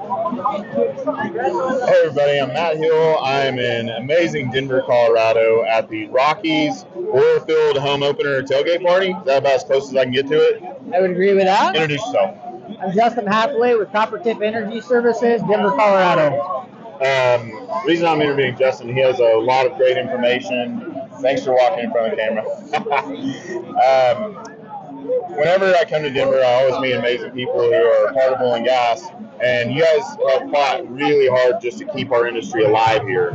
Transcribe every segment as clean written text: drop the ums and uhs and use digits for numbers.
Hey everybody, I'm Matt Hill. I'm in amazing Denver, Colorado at the Rockies Oilfield home opener tailgate party. Is that about as close as I can get to it? I would agree with that. Introduce yourself. I'm Justin Hatheway with Copper Tip Energy Services, Denver, Colorado. The reason I'm interviewing Justin, he has a lot of great information. Thanks for walking in front of the camera. Whenever I come to Denver, I always meet amazing people who are part of oil and gas. And you guys have fought really hard just to keep our industry alive here,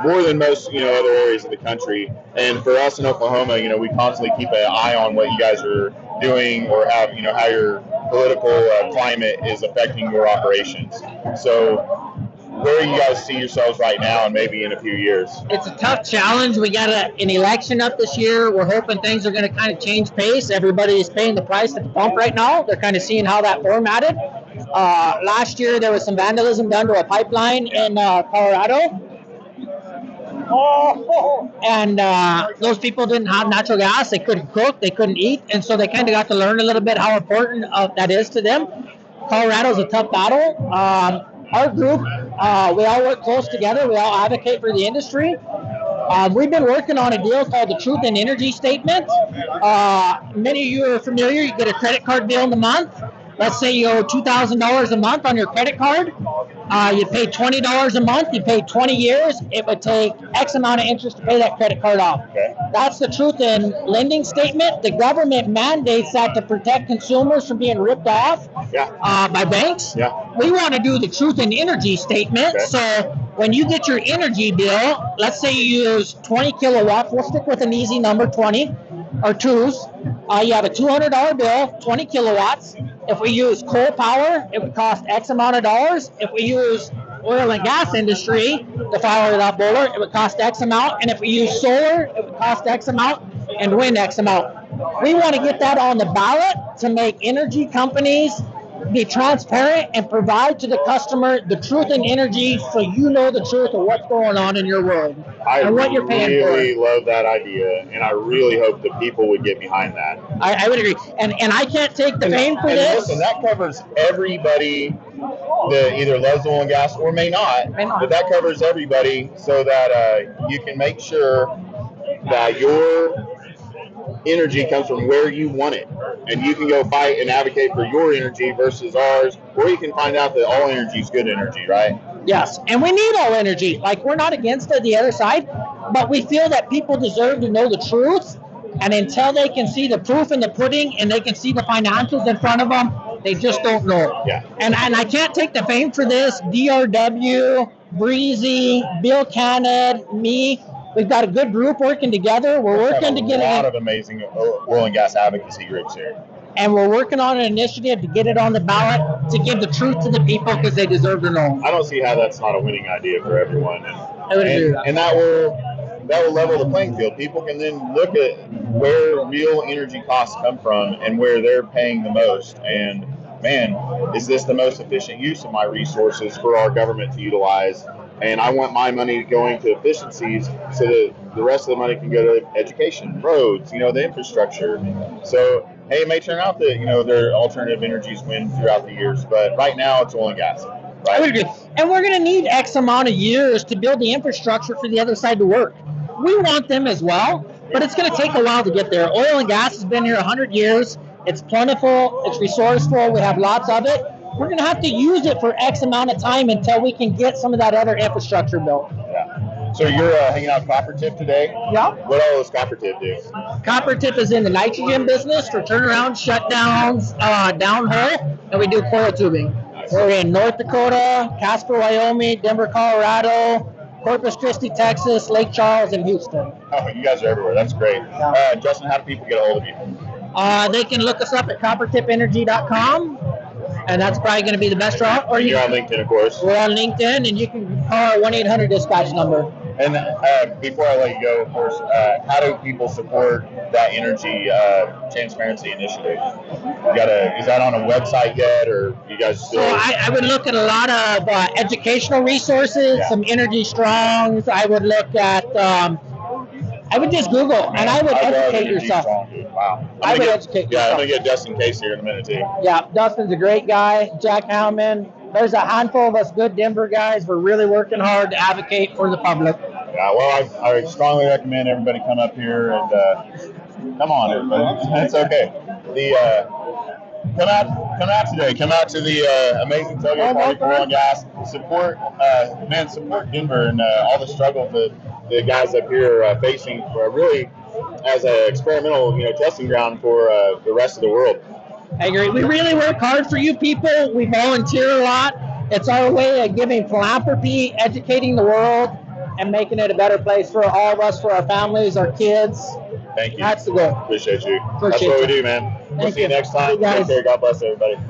more than most, other areas of the country. And for us in Oklahoma, we constantly keep an eye on what you guys are doing or have, how your political climate is affecting your operations. So where do you guys see yourselves right now and maybe in a few years? It's a tough challenge. We got an election up this year. We're hoping things are going to kind of change pace. Everybody is paying the price at the pump right now. They're kind of seeing how that formatted. Last year, there was some vandalism done to a pipeline in Colorado. And those people didn't have natural gas. They couldn't cook. They couldn't eat. And so they kind of got to learn a little bit how important that is to them. Colorado's a tough battle. Our group, we all work close together. We all advocate for the industry. We've been working on a deal called the Truth in Energy Statement. Many of you are familiar. You get a credit card bill in the month. Let's say you owe $2,000 a month on your credit card. You pay $20 a month. You pay 20 years. It would take X amount of interest to pay that credit card off. Okay. That's the Truth in Lending Statement. The government mandates that to protect consumers from being ripped off by banks. Yeah. We want to do the Truth in Energy Statement. Okay. So when you get your energy bill, let's say you use 20 kilowatts. We'll stick with an easy number, 20 or twos. You have a $200 bill, 20 kilowatts. If we use coal power, it would cost X amount of dollars. If we use oil and gas industry to power that boiler, it would cost X amount. And if we use solar, it would cost X amount, and wind X amount. We want to get that on the ballot to make energy companies be transparent and provide to the customer the truth in energy, so you know the truth of what's going on in your world and what you're paying for. I really love that idea, and I really hope that people would get behind that. I would agree. And I can't take the fame for this. Listen, that covers everybody that either loves oil and gas or may not. But that covers everybody, so that you can make sure that your energy comes from where you want it, and you can go fight and advocate for your energy versus ours, or you can find out that all energy is good energy, right? Yes, and we need all energy. Like, we're not against it, the other side, but we feel that people deserve to know the truth, and until they can see the proof in the pudding and they can see the financials in front of them, they just don't know. Yeah. And I can't take the fame for this. DRW, Breezy, Bill Cannon, me. We've got a good group working together. We're working to get a lot of amazing oil and gas advocacy groups here. And we're working on an initiative to get it on the ballot, to give the truth to the people, because they deserve to know. I don't see how that's not a winning idea for everyone. I would agree with that. And that will level the playing field. People can then look at where real energy costs come from and where they're paying the most. And man, is this the most efficient use of my resources for our government to utilize? And I want my money going to efficiencies so that the rest of the money can go to education, roads, the infrastructure. So, hey, it may turn out that, their alternative energies win throughout the years, but right now it's oil and gas. Right? I would agree. And we're going to need X amount of years to build the infrastructure for the other side to work. We want them as well, but it's going to take a while to get there. Oil and gas has been here 100 years. It's plentiful. It's resourceful. We have lots of it. We're going to have to use it for X amount of time until we can get some of that other infrastructure built. Yeah. So you're hanging out Copper Tip today? Yeah. What all does Copper Tip do? Copper Tip is in the nitrogen business for turnarounds, shutdowns, downhole, and we do coil tubing. Nice. We're in North Dakota, Casper, Wyoming, Denver, Colorado, Corpus Christi, Texas, Lake Charles, and Houston. Oh, you guys are everywhere. That's great. Yeah. Justin, how do people get a hold of you? They can look us up at coppertipenergy.com. And that's probably going to be the best route. Or you're on LinkedIn, of course. We're on LinkedIn, and you can call our 1-800-DISPATCH number. And before I let you go, of course, how do people support that energy transparency initiative? Is that on a website yet, or you guys still? So I would look at a lot of educational resources, some Energy Strongs. I would look at. I would just Google, and I would educate yourself. Wow. I would educate yourself. Yeah, I'm going to get Dustin Case here in a minute, too. Yeah, Dustin's a great guy. Jack Howman, there's a handful of us good Denver guys. We're really working hard to advocate for the public. Yeah, well, I strongly recommend everybody come up here and come on, everybody. It's okay. Come out today. Come out to the amazing tailgate party for oil and gas. Support Denver and all the struggles that the guys up here are facing for really as an experimental, testing ground for the rest of the world. I agree. We really work hard for you people. We volunteer a lot. It's our way of giving philanthropy, educating the world, and making it a better place for all of us, for our families, our kids. Thank you. That's the goal. Appreciate you. Appreciate That's what you. we do, man. We'll see you next time. Hey, guys. Take care. God bless everybody.